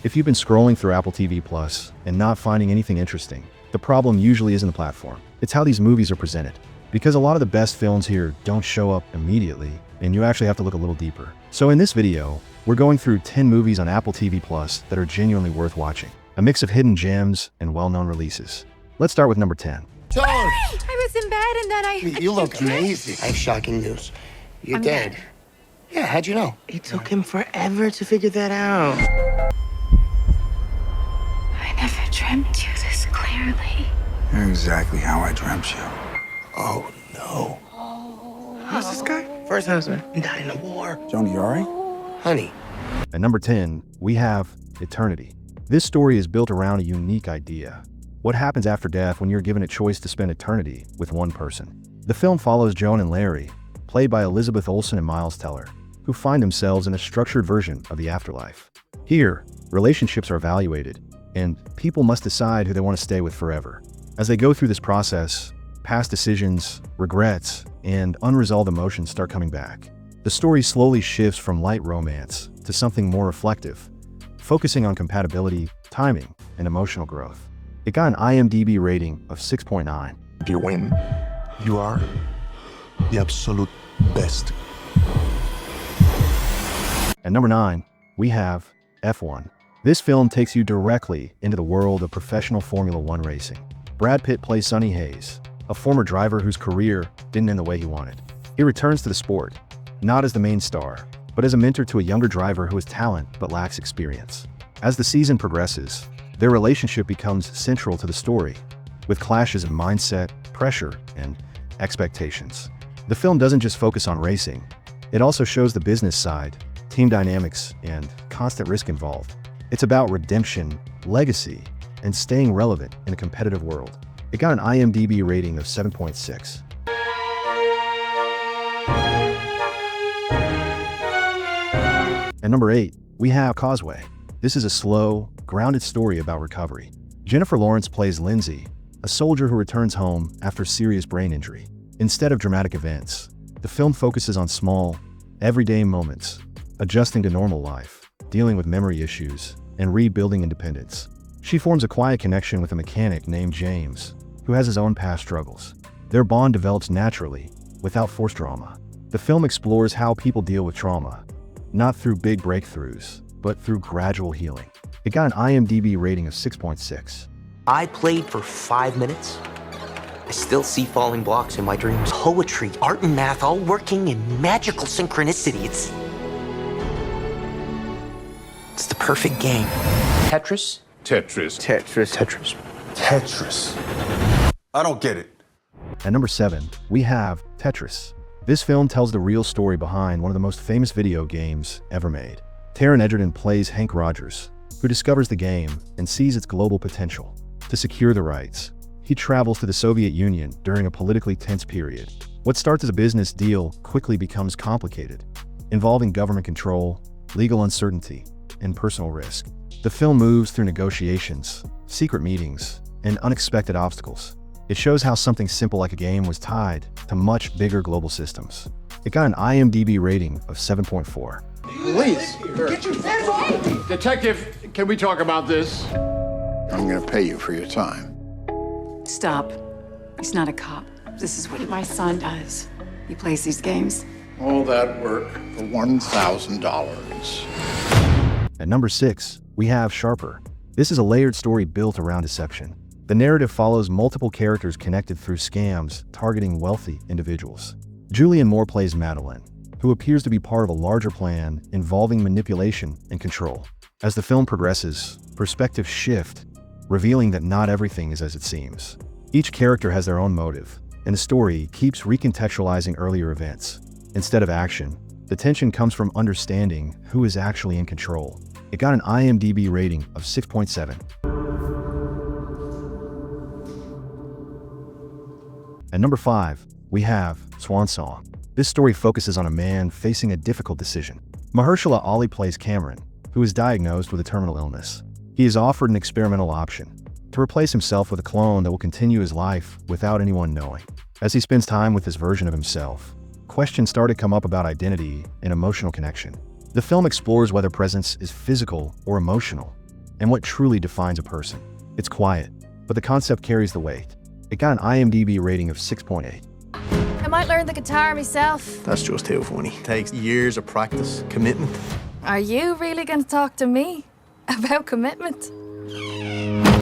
If you've been scrolling through Apple TV Plus and not finding anything interesting, the problem usually isn't the platform. It's how these movies are presented. Because a lot of the best films here don't show up immediately, and you actually have to look a little deeper. So in this video, we're going through 10 movies on Apple TV Plus that are genuinely worth watching. A mix of hidden gems and well-known releases. Let's start with number 10. John! I was in bed and then I... You look amazing. I have shocking news. You're I'm dead. dead. Yeah, how'd you know? It took him forever to figure that out. I never dreamt you this clearly. You're exactly how I dreamt you. Oh, no. Who's this guy? First husband. Died in the war. Joni, you all right? Honey. At number 10, we have Eternity. This story is built around a unique idea. What happens after death when you're given a choice to spend eternity with one person? The film follows Joan and Larry, played by Elizabeth Olsen and Miles Teller, who find themselves in a structured version of the afterlife. Here, relationships are evaluated, and people must decide who they want to stay with forever. As they go through this process, past decisions, regrets, and unresolved emotions start coming back. The story slowly shifts from light romance to something more reflective, focusing on compatibility, timing, and emotional growth. It got an IMDb rating of 6.9. If you win, you are the absolute best. At number 9, we have F1. This film takes you directly into the world of professional Formula One racing. Brad Pitt plays Sonny Hayes, a former driver whose career didn't end the way he wanted. He returns to the sport, not as the main star, but as a mentor to a younger driver who has talent but lacks experience. As the season progresses, their relationship becomes central to the story, with clashes in mindset, pressure, and expectations. The film doesn't just focus on racing, it also shows the business side, team dynamics, and constant risk involved. It's about redemption, legacy, and staying relevant in a competitive world. It got an IMDb rating of 7.6. At number 8, we have Causeway. This is a slow, grounded story about recovery. Jennifer Lawrence plays Lindsay, a soldier who returns home after serious brain injury. Instead of dramatic events, the film focuses on small, everyday moments, adjusting to normal life, dealing with memory issues, and rebuilding independence. She forms a quiet connection with a mechanic named James, who has his own past struggles. Their bond develops naturally, without forced drama. The film explores how people deal with trauma, not through big breakthroughs, but through gradual healing. It got an IMDb rating of 6.6. I played for 5 minutes. I still see falling blocks in my dreams. Poetry, art, and math all working in magical synchronicity. It's the perfect game. Tetris? Tetris. Tetris. Tetris. Tetris. I don't get it. At number 7, we have Tetris. This film tells the real story behind one of the most famous video games ever made. Taron Egerton plays Hank Rogers, who discovers the game and sees its global potential. To secure the rights, he travels to the Soviet Union during a politically tense period. What starts as a business deal quickly becomes complicated, involving government control, legal uncertainty, and personal risk. The film moves through negotiations, secret meetings, and unexpected obstacles. It shows how something simple like a game was tied to much bigger global systems. It got an IMDb rating of 7.4. Please. Detective, can we talk about this? I'm going to pay you for your time. Stop. He's not a cop. This is what my son does. He plays these games. All that work for $1,000. At number 6, we have Sharper. This is a layered story built around deception. The narrative follows multiple characters connected through scams targeting wealthy individuals. Julianne Moore plays Madeline, who appears to be part of a larger plan involving manipulation and control. As the film progresses, perspectives shift, revealing that not everything is as it seems. Each character has their own motive, and the story keeps recontextualizing earlier events. Instead of action, the tension comes from understanding who is actually in control. It got an IMDb rating of 6.7. At number 5, we have Swan Song. This story focuses on a man facing a difficult decision. Mahershala Ali plays Cameron, who is diagnosed with a terminal illness. He is offered an experimental option to replace himself with a clone that will continue his life without anyone knowing. As he spends time with this version of himself, questions start to come up about identity and emotional connection. The film explores whether presence is physical or emotional, and what truly defines a person. It's quiet, but the concept carries the weight. It got an IMDb rating of 6.8. I might learn the guitar myself. That's just too funny. Takes years of practice, commitment. Are you really going to talk to me about commitment?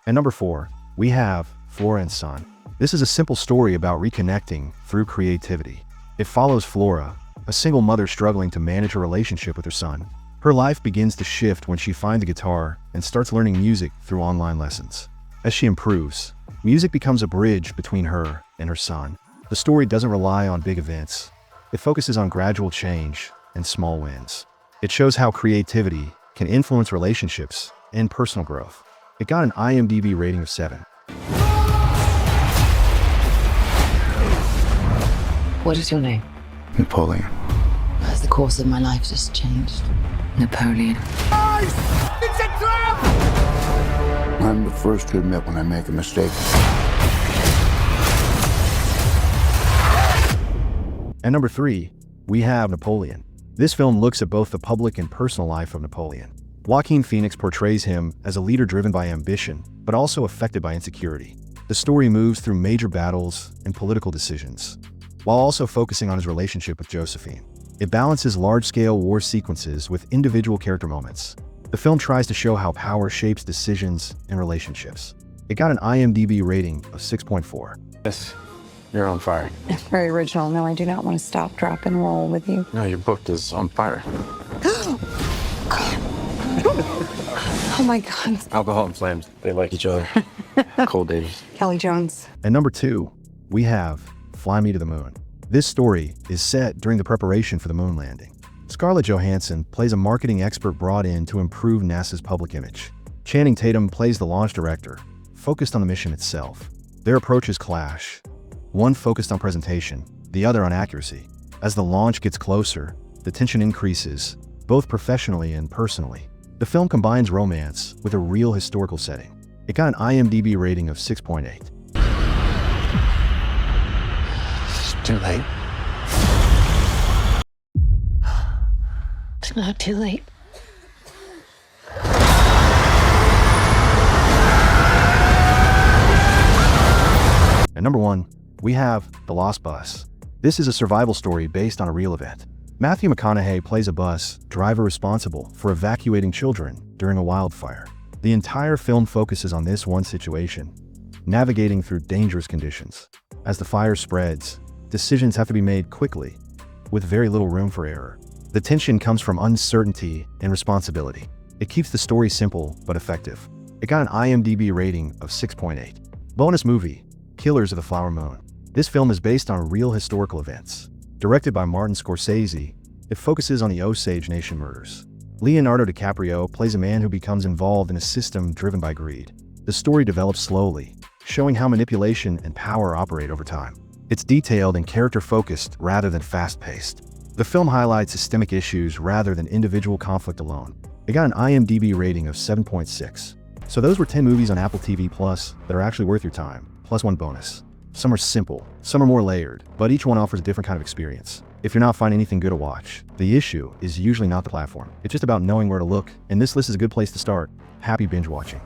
And number 4, we have Flora and Son. This is a simple story about reconnecting through creativity. It follows Flora, a single mother struggling to manage her relationship with her son. Her life begins to shift when she finds a guitar and starts learning music through online lessons. As she improves, music becomes a bridge between her and her son. The story doesn't rely on big events. It focuses on gradual change and small wins. It shows how creativity can influence relationships and personal growth. It got an IMDb rating of 7. What is your name? Napoleon. Has the course of my life just changed? Napoleon. I'm the first to admit when I make a mistake. And number 3, we have Napoleon. This film looks at both the public and personal life of Napoleon. Joaquin Phoenix portrays him as a leader driven by ambition, but also affected by insecurity. The story moves through major battles and political decisions, while also focusing on his relationship with Josephine. It balances large-scale war sequences with individual character moments. The film tries to show how power shapes decisions and relationships. It got an IMDb rating of 6.4. Yes, you're on fire. Very original. No, I do not want to stop, drop, and roll with you. No, your book is on fire. Oh my God. Alcohol and flames, they like each other. Cold days. Kelly Jones. And number 2, we have Fly Me to the Moon. This story is set during the preparation for the moon landing. Scarlett Johansson plays a marketing expert brought in to improve NASA's public image. Channing Tatum plays the launch director, focused on the mission itself. Their approaches clash, one focused on presentation, the other on accuracy. As the launch gets closer, the tension increases, both professionally and personally. The film combines romance with a real historical setting. It got an IMDb rating of 6.8. It's too late. It's not too late. And number 1, we have The Lost Bus. This is a survival story based on a real event. Matthew McConaughey plays a bus driver responsible for evacuating children during a wildfire. The entire film focuses on this one situation, navigating through dangerous conditions. As the fire spreads, decisions have to be made quickly, with very little room for error. The tension comes from uncertainty and responsibility. It keeps the story simple but effective. It got an IMDb rating of 6.8. Bonus movie, Killers of the Flower Moon. This film is based on real historical events. Directed by Martin Scorsese, it focuses on the Osage Nation murders. Leonardo DiCaprio plays a man who becomes involved in a system driven by greed. The story develops slowly, showing how manipulation and power operate over time. It's detailed and character-focused rather than fast-paced. The film highlights systemic issues rather than individual conflict alone. It got an IMDb rating of 7.6. So those were 10 movies on Apple TV Plus that are actually worth your time, plus one bonus. Some are simple, some are more layered, but each one offers a different kind of experience. If you're not finding anything good to watch, the issue is usually not the platform. It's just about knowing where to look, and this list is a good place to start. Happy binge watching.